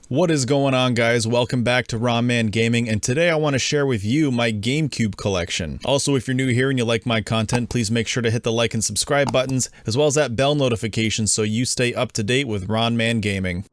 What is going on, guys? Welcome back to RonMan Gaming, and today I want to share with you my GameCube collection. Also, if you're new here and you like my content, please make sure to hit the like and subscribe buttons, as well as that bell notification so you stay up to date with RonMan Gaming.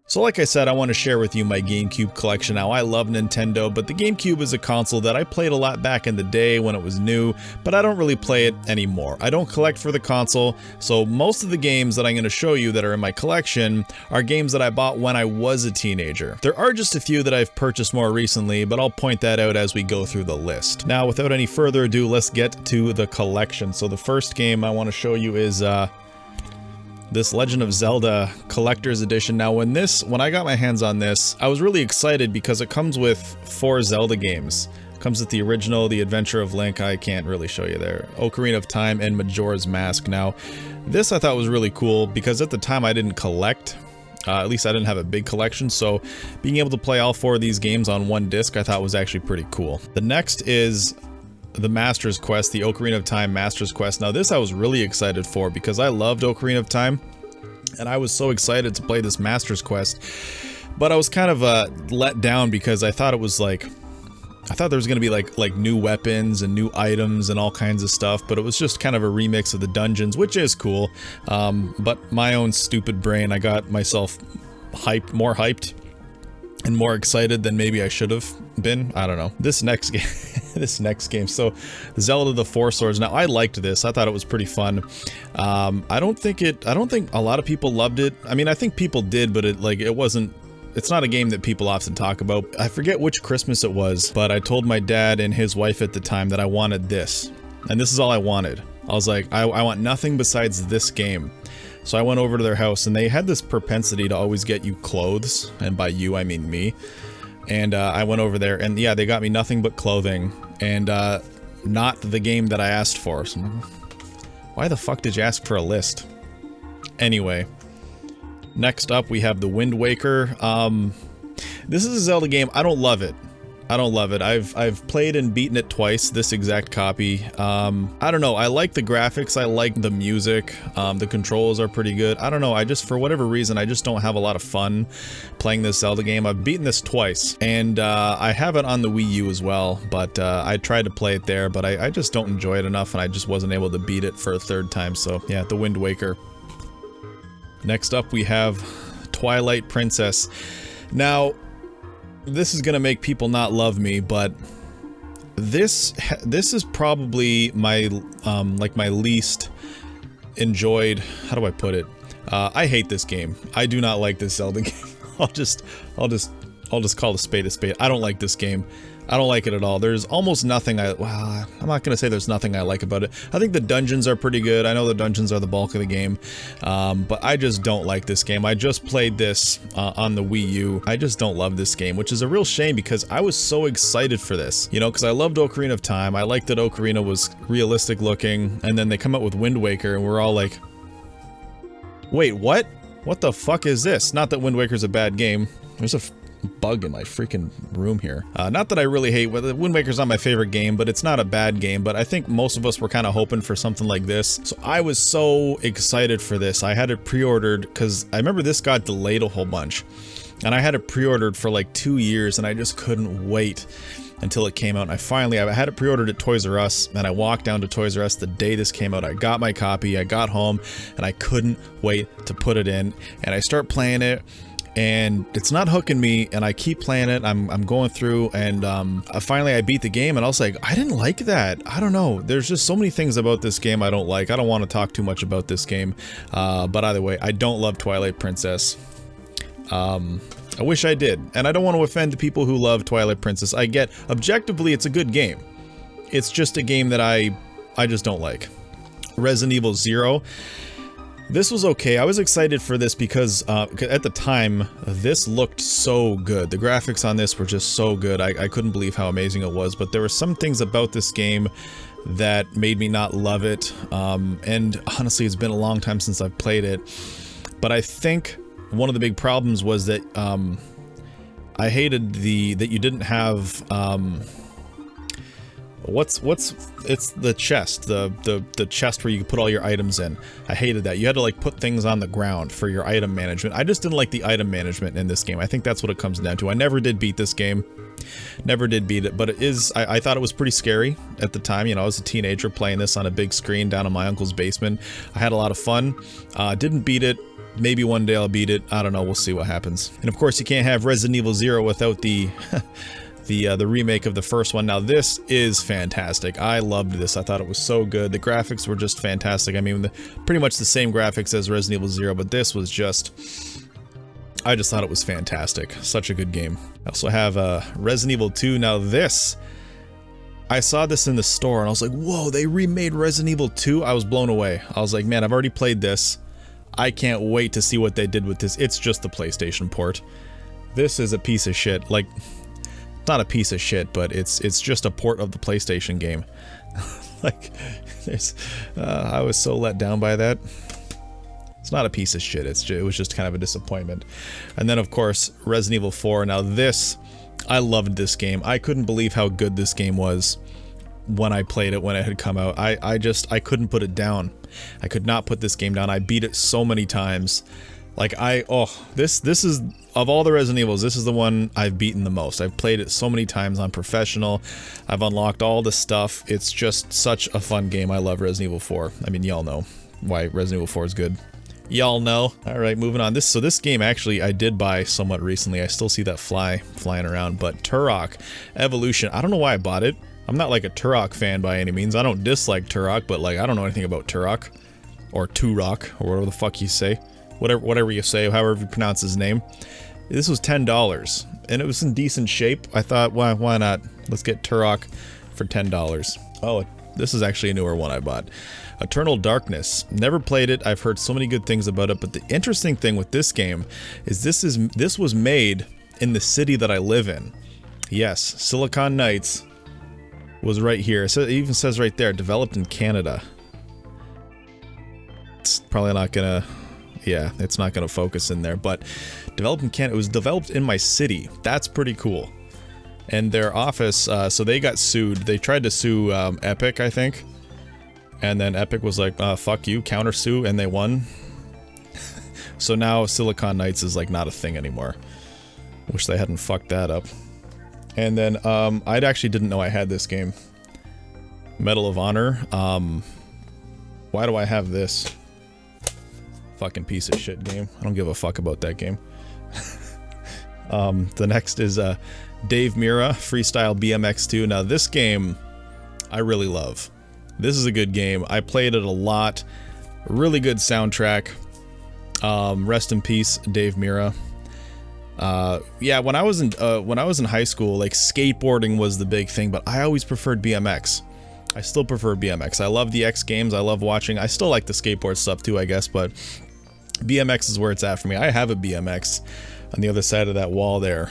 So like I said, I want to share with you my GameCube collection. Now, I love Nintendo, but the GameCube is a console that I played a lot back in the day when it was new, but I don't really play it anymore. I don't collect for the console, so most of the games that I'm going to show you that are in my collection are games that I bought when I was a teenager. There are just a few that I've purchased more recently, but I'll point that out as we go through the list. Now, without any further ado, let's get to the collection. So the first game I want to show you is this Legend of Zelda Collector's Edition. Now when I got my hands on this, I was really excited because it comes with 4 Zelda games. It comes with the original, The Adventure of Link, I can't really show you there, Ocarina of Time, and Majora's Mask. Now, this I thought was really cool because at the time I didn't collect. At least I didn't have a big collection, so being able to play all 4 of these games on one disc I thought was actually pretty cool. The next is the Master's Quest, the Ocarina of Time Master's Quest. Now this I was really excited for because I loved Ocarina of Time, and I was so excited to play this Master's Quest, but I was kind of let down because I thought there was going to be like new weapons and new items and all kinds of stuff, but it was just kind of a remix of the dungeons, which is cool, but my own stupid brain, I got myself more hyped and more excited than maybe I should have been. I don't know. This next game, so Zelda the Four Swords. Now I liked this. I thought it was pretty fun. I don't think a lot of people loved it. I mean, I think people did, but it's not a game that people often talk about. I forget which Christmas it was, but I told my dad and his wife at the time that I wanted this, and this is all I wanted. I was like, I want nothing besides this game. So I went over to their house, and they had this propensity to always get you clothes, and by you I mean me. And I went over there, and yeah, they got me nothing but clothing, and not the game that I asked for. So I'm like, why the fuck did you ask for a list? Anyway, next up we have the Windmaker. This is a Zelda game. I don't love it. I've played and beaten it twice, this exact copy. I don't know, I like the graphics, I like the music, the controls are pretty good. I don't know, for whatever reason, I just don't have a lot of fun playing this Zelda game. I've beaten this twice, and I have it on the Wii U as well, but I tried to play it there, but I just don't enjoy it enough, and I just wasn't able to beat it for a third time, so yeah, the Windmaker. Next up we have Twilight Princess. Now, this is gonna make people not love me, but this is probably my my least enjoyed. How do I put it? I hate this game. I do not like this Zelda game. I'll just call a spade a spade. I don't like this game. I don't like it at all. There's almost nothing I'm not gonna say there's nothing I like about it. I think the dungeons are pretty good. I know the dungeons are the bulk of the game, but I just don't like this game. I just played this on the Wii U. I just don't love this game, which is a real shame because I was so excited for this, you know, because I loved Ocarina of Time. I liked that Ocarina was realistic looking, and then they come out with Wind Waker, and we're all like, wait, what? What the fuck is this? Not that Wind Waker's a bad game. There's a bug in my freaking room here. Not that I really hate, Wind Waker's not my favorite game, but it's not a bad game, but I think most of us were kind of hoping for something like this. So I was so excited for this. I had it pre-ordered because I remember this got delayed a whole bunch, and I had it pre-ordered for like 2 years, and I just couldn't wait until it came out. And I had it pre-ordered at Toys R Us, and I walked down to Toys R Us the day this came out. I got my copy, I got home, and I couldn't wait to put it in, and I start playing it, and it's not hooking me, and I keep playing it. I'm going through, and finally I beat the game, and I was like, I didn't like that. I don't know. There's just so many things about this game I don't like. I don't want to talk too much about this game, but either way, I don't love Twilight Princess. I wish I did, and I don't want to offend the people who love Twilight Princess. I get, objectively, it's a good game. It's just a game that I just don't like. Resident Evil 0. This was okay. I was excited for this because at the time, this looked so good. The graphics on this were just so good. I couldn't believe how amazing it was, but there were some things about this game that made me not love it. And honestly, it's been a long time since I've played it. But I think one of the big problems was that I hated that you didn't have It's the chest, the chest where you put all your items in. I hated that. You had to like put things on the ground for your item management. I just didn't like the item management in this game. I think that's what it comes down to. I never did beat this game. Never did beat it, but it is, I thought it was pretty scary at the time. You know, I was a teenager playing this on a big screen down in my uncle's basement. I had a lot of fun. Didn't beat it. Maybe one day I'll beat it. I don't know. We'll see what happens. And of course, you can't have Resident Evil 0 without the the remake of the first one. Now this is fantastic. I loved this. I thought it was so good. The graphics were just fantastic. I mean, pretty much the same graphics as Resident Evil 0, but this was just, I just thought it was fantastic. Such a good game. I also have Resident Evil 2. Now this, I saw this in the store and I was like, whoa, they remade Resident Evil 2? I was blown away. I was like, man, I've already played this. I can't wait to see what they did with this. It's just the PlayStation port. This is a piece of shit. Like, not a piece of shit, but it's just a port of the PlayStation game. Like, I was so let down by that. It's not a piece of shit. It was just kind of a disappointment. And then, of course, Resident Evil 4. Now this, I loved this game. I couldn't believe how good this game was when I played it, when it had come out. I couldn't put it down. I could not put this game down. I beat it so many times. Like, this is, of all the Resident Evils, this is the one I've beaten the most. I've played it so many times on professional. I've unlocked all the stuff. It's just such a fun game. I love Resident Evil 4. I mean, y'all know why Resident Evil 4 is good. Y'all know. Alright, moving on. So this game actually I did buy somewhat recently. I still see that flying around, but Turok Evolution. I don't know why I bought it. I'm not like a Turok fan by any means. I don't dislike Turok, but like I don't know anything about Turok. Or Turok, or whatever the fuck you say. Whatever you say, however you pronounce his name. This was $10, and it was in decent shape. I thought, why not? Let's get Turok for $10. Oh, this is actually a newer one I bought. Eternal Darkness. Never played it. I've heard so many good things about it, but the interesting thing with this game is this was made in the city that I live in. Yes, Silicon Knights was right here. It even says right there, developed in Canada. It's probably not gonna... Yeah, it's not going to focus in there, but developed in Canada. It was developed in my city. That's pretty cool. And their office, so they got sued. They tried to sue Epic, I think. And then Epic was like, fuck you, counter-sue, and they won. So now Silicon Knights is like not a thing anymore. Wish they hadn't fucked that up. And then I actually didn't know I had this game. Medal of Honor. Why do I have this? Fucking piece of shit game. I don't give a fuck about that game. The next is Dave Mirra, Freestyle BMX 2. Now this game, I really love. This is a good game. I played it a lot. Really good soundtrack. Rest in peace, Dave Mirra. Yeah, when I was in high school, like skateboarding was the big thing, but I always preferred BMX. I still prefer BMX. I love the X Games. I love watching. I still like the skateboard stuff too, I guess, but BMX is where it's at for me. I have a BMX on the other side of that wall there.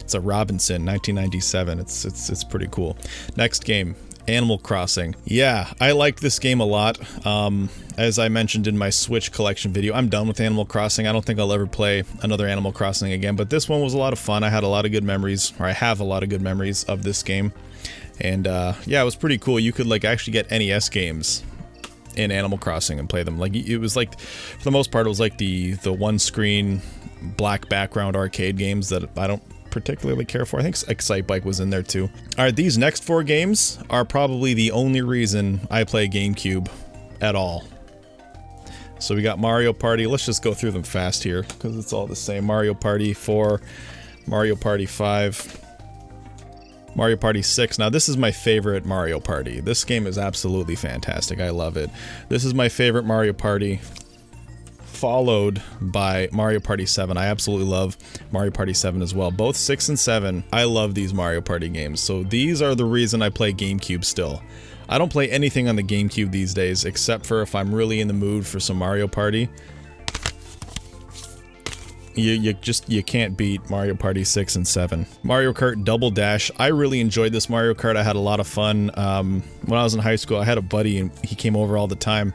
It's a Robinson, 1997. It's pretty cool. Next game, Animal Crossing. Yeah, I liked this game a lot. As I mentioned in my Switch collection video, I'm done with Animal Crossing. I don't think I'll ever play another Animal Crossing again, but this one was a lot of fun. I had a lot of good memories, or I have a lot of good memories of this game. And yeah, it was pretty cool. You could like actually get NES games in Animal Crossing and play them. Like it was like, for the most part, it was like the one screen black background arcade games that I don't particularly care for. I think Excite Bike was in there too. Alright, these next 4 games are probably the only reason I play GameCube at all. So we got Mario Party. Let's just go through them fast here because it's all the same. Mario Party 4, Mario Party 5, Mario Party 6. Now this is my favorite Mario Party. This game is absolutely fantastic. I love it. This is my favorite Mario Party, followed by Mario Party 7. I absolutely love Mario Party 7 as well. Both 6 and 7, I love these Mario Party games. So these are the reason I play GameCube still. I don't play anything on the GameCube these days, except for if I'm really in the mood for some Mario Party. You can't beat Mario Party 6 and 7. Mario Kart Double Dash. I really enjoyed this Mario Kart. I had a lot of fun. When I was in high school, I had a buddy and he came over all the time.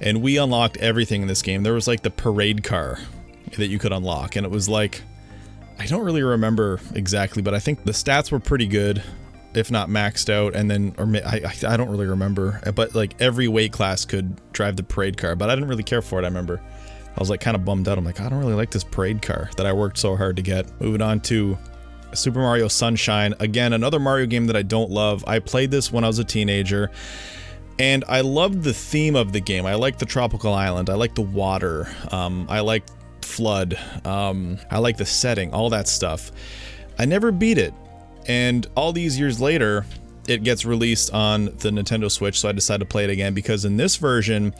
And we unlocked everything in this game. There was like the parade car that you could unlock. And it was like, I don't really remember exactly, but I think the stats were pretty good. if not maxed out, and then, or I don't really remember, but like every weight class could drive the parade car, but I didn't really care for it. I remember I was like kind of bummed out. I'm like, I don't really like this parade car that I worked so hard to get. Moving on to Super Mario Sunshine. Again, another Mario game that I don't love. I played this when I was a teenager, and I loved the theme of the game. I like the tropical island. I like the water. I like flood. I like the setting, all that stuff. I never beat it. And all these years later, it gets released on the Nintendo Switch, so I decided to play it again, because in this version,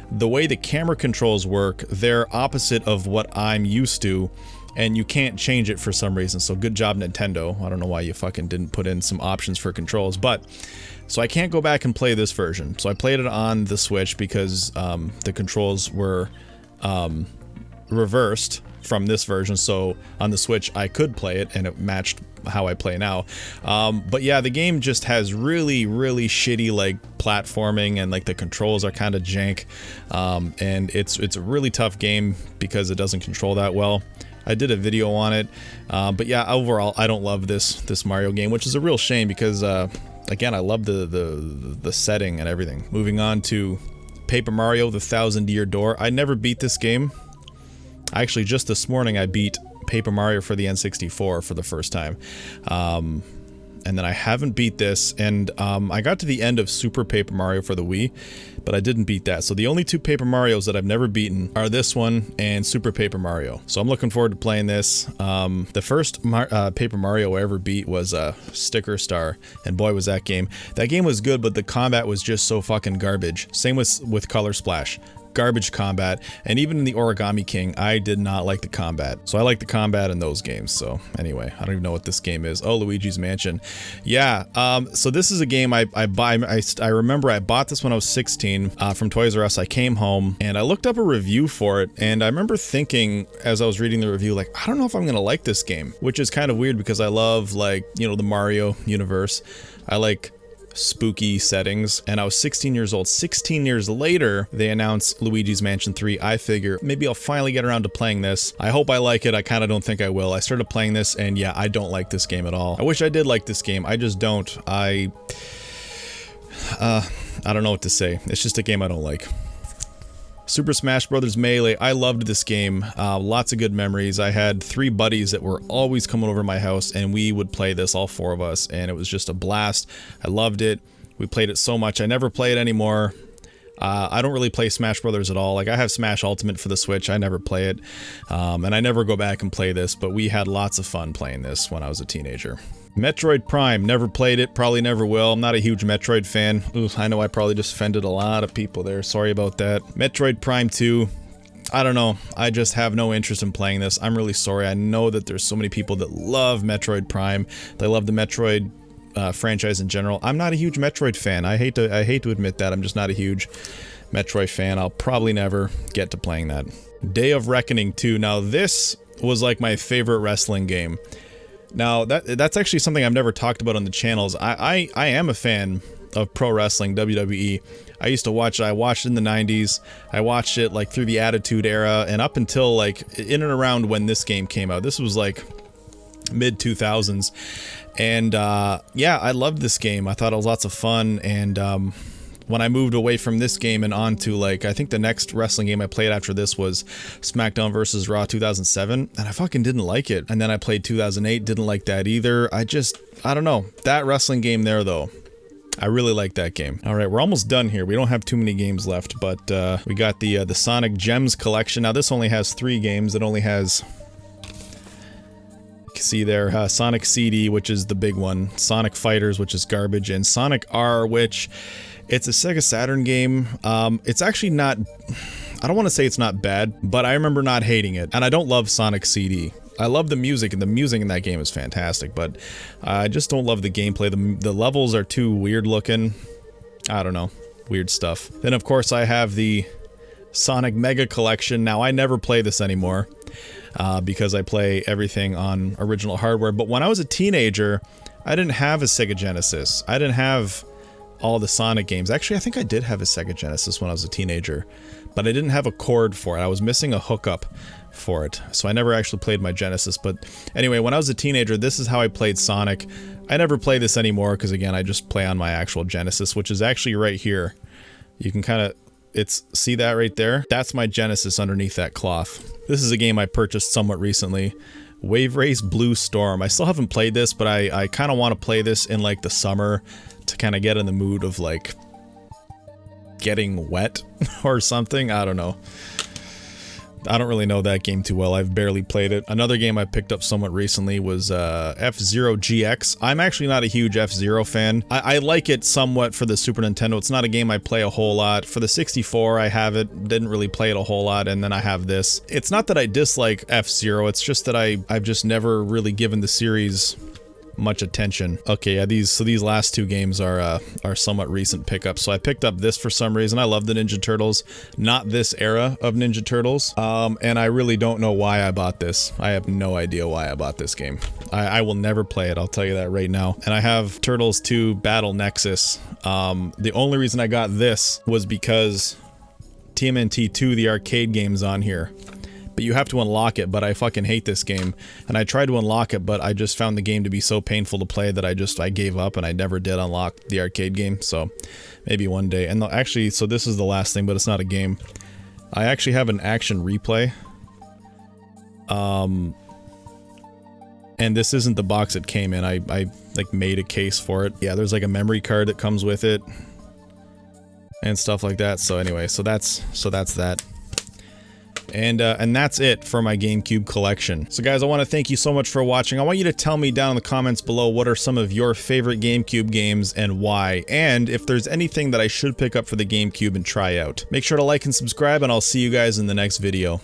the way the camera controls work, they're opposite of what I'm used to, and you can't change it for some reason. So good job, Nintendo. I don't know why you fucking didn't put in some options for controls, but so I can't go back and play this version. So I played it on the Switch because the controls were reversed from this version, so on the Switch I could play it and it matched how I play now. But yeah, the game just has really shitty like platforming, and like the controls are kind of jank, and it's a really tough game because it doesn't control that well. I did a video on it, but yeah, overall I don't love this Mario game, which is a real shame because again, I love the setting and everything. Moving on to Paper Mario: The Thousand-Year Door. I never beat this game. Actually, just this morning I beat Paper Mario for the N64 for the first time. And then I haven't beat this, and I got to the end of Super Paper Mario for the Wii, but I didn't beat that. So the only two Paper Marios that I've never beaten are this one and Super Paper Mario. So I'm looking forward to playing this. The first Paper Mario I ever beat was Sticker Star, and boy was that game. That game was good, but the combat was just so fucking garbage. Same with Color Splash. Garbage combat, and even in the Origami King, I did not like the combat. So I like the combat in those games. So anyway, I don't even know what this game is. Oh, Luigis Mansion. Yeah, so this is a game I remember I bought this when I was 16 from Toys R Us. I came home and I looked up a review for it, and I remember thinking as I was reading the review, like, I don't know if I'm gonna like this game, which is kind of weird because I love, like, you know, the Mario universe. I like spooky settings, and I was 16 years old. 16 years later, they announced Luigi's Mansion 3. I figure maybe I'll finally get around to playing this. I hope I like it. I kind of don't think I will. I started playing this, and yeah, I don't like this game at all. I wish I did like this game. I just don't. I don't know what to say. It's just a game I don't like. Super Smash Bros. Melee. I loved this game. Lots of good memories. I had 3 buddies that were always coming over to my house, and we would play this, all 4 of us, and it was just a blast. I loved it. We played it so much. I never play it anymore. I don't really play Smash Brothers at all. Like, I have Smash Ultimate for the Switch. I never play it, and I never go back and play this, but we had lots of fun playing this when I was a teenager. Metroid Prime, never played it, probably never will. I'm not a huge Metroid fan. Ooh, I know I probably just offended a lot of people there. Sorry about that. Metroid Prime 2, I don't know. I just have no interest in playing this. I'm really sorry. I know that there's so many people that love Metroid Prime. They love the Metroid franchise in general. I'm not a huge Metroid fan. I hate to admit that. I'm just not a huge Metroid fan. I'll probably never get to playing that. Day of Reckoning 2. Now, this was like my favorite wrestling game. Now, that's actually something I've never talked about on the channels. I am a fan of pro wrestling, WWE. I used to watch it. I watched it in the 90s. I watched it like through the Attitude Era and up until like in and around when this game came out. This was like mid-2000s. And yeah, I loved this game. I thought it was lots of fun, and when I moved away from this game and on to, like, I think the next wrestling game I played after this was SmackDown vs. Raw 2007, and I fucking didn't like it. And then I played 2008, didn't like that either. I don't know. That wrestling game there, though, I really like that game. All right, we're almost done here. We don't have too many games left, but we got the Sonic Gems collection. Now, this only has 3 games. It only has... see there, Sonic CD, which is the big one, Sonic Fighters, which is garbage, and Sonic R, which it's a Sega Saturn game. It's actually not, I don't want to say it's not bad, but I remember not hating it, and I don't love Sonic CD. I love the music, and the music in that game is fantastic, but I just don't love the gameplay. The levels are too weird looking. I don't know, weird stuff. Then of course I have the Sonic Mega Collection. Now, I never play this anymore, because I play everything on original hardware. But when I was a teenager, I didn't have a Sega Genesis. I didn't have all the Sonic games. Actually, I think I did have a Sega Genesis when I was a teenager, but I didn't have a cord for it. I was missing a hookup for it, so I never actually played my Genesis. But anyway, when I was a teenager, this is how I played Sonic. I never play this anymore because, again, I just play on my actual Genesis, which is actually right here. You can kind of, see that right there? That's my Genesis underneath that cloth. This is a game I purchased somewhat recently. Wave Race Blue Storm. I still haven't played this, but I kind of want to play this in like the summer to kind of get in the mood of like getting wet or something. I don't know. I don't really know that game too well. I've barely played it. Another game I picked up somewhat recently was FZero GX. I'm actually not a huge FZero fan. I like it somewhat for the Super Nintendo. It's not a game I play a whole lot. For the 64, I have it. Didn't really play it a whole lot, and then I have this. It's not that I dislike FZero. It's just that I've just never really given the series much attention. Okay, yeah, these last two games are somewhat recent pickups. So I picked up this for some reason. I love the Ninja Turtles, not this era of Ninja Turtles. And I really don't know why I bought this. I have no idea why I bought this game. I will never play it, I'll tell you that right now. And I have Turtles 2 Battle Nexus. The only reason I got this was because TMNT 2, the arcade game's on here. But you have to unlock it, but I fucking hate this game. And I tried to unlock it, but I just found the game to be so painful to play that I gave up, and I never did unlock the arcade game. So maybe one day. And actually, so this is the last thing, but it's not a game. I actually have an action replay. And this isn't the box it came in. I like made a case for it. Yeah, there's like a memory card that comes with it and stuff like that. So anyway, so that's that. And that's it for my GameCube collection. So guys, I want to thank you so much for watching. I want you to tell me down in the comments below what are some of your favorite GameCube games and why, and if there's anything that I should pick up for the GameCube and try out. Make sure to like and subscribe, and I'll see you guys in the next video.